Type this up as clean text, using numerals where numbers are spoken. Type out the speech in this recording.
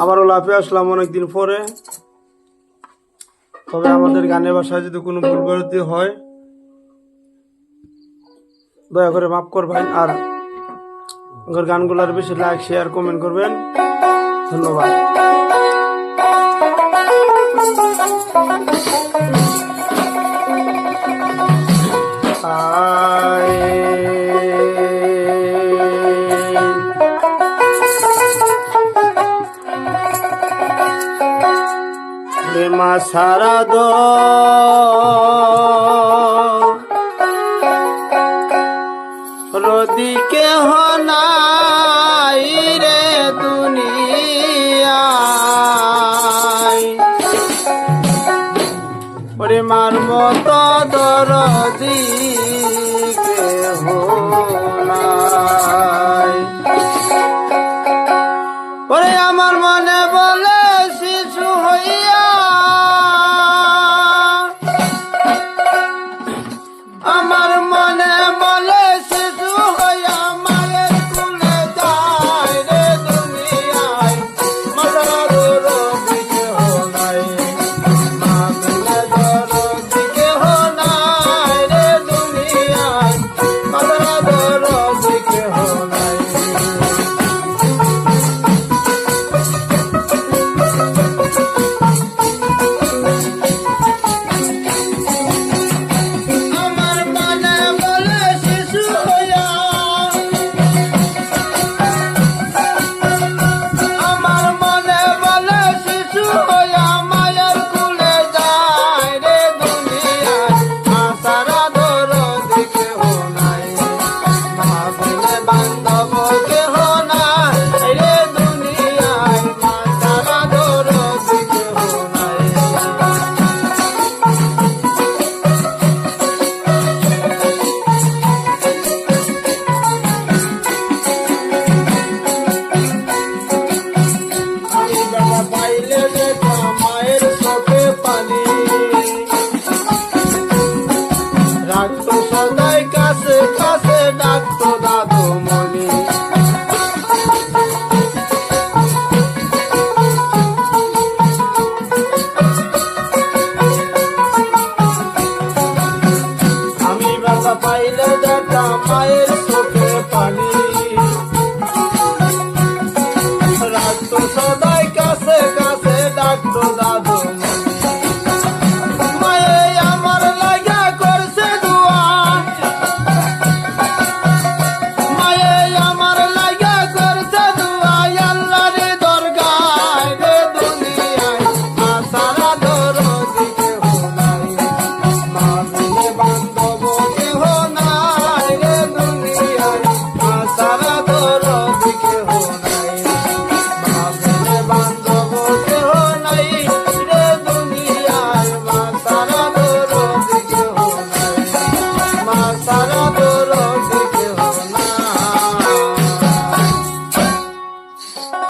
আবারও লাফে আসলাম অনেকদিন পরে। তবে আমাদের গানের ভাষায় যদি কোনো ভুল বিরতি হয় দয়া করে মাফ করবেন। আর গানগুলোর বেশি লাইক শেয়ার কমেন্ট করবেন। ধন্যবাদ। মা সারা দো রদি কেহ নাই রে দুনিয়ায়, ওরে মার মতো দরদি কেহ নাই। ওরে আমার মনে বলে শিশু হইয়া, আমার মনে বলে শিশু হইয়া মায়ের কুলে যায় রে দুনিয়ায়। মাতার রবি কেহ নাই, মা বিনে দরদি কেহ নাই রে দুনিয়ায়। মাতার রবি কেহ নাই। সদাই কাছে কাছে ডাকতো দাদু মনি। আমি বাবা পাইলে দেখা মায়ের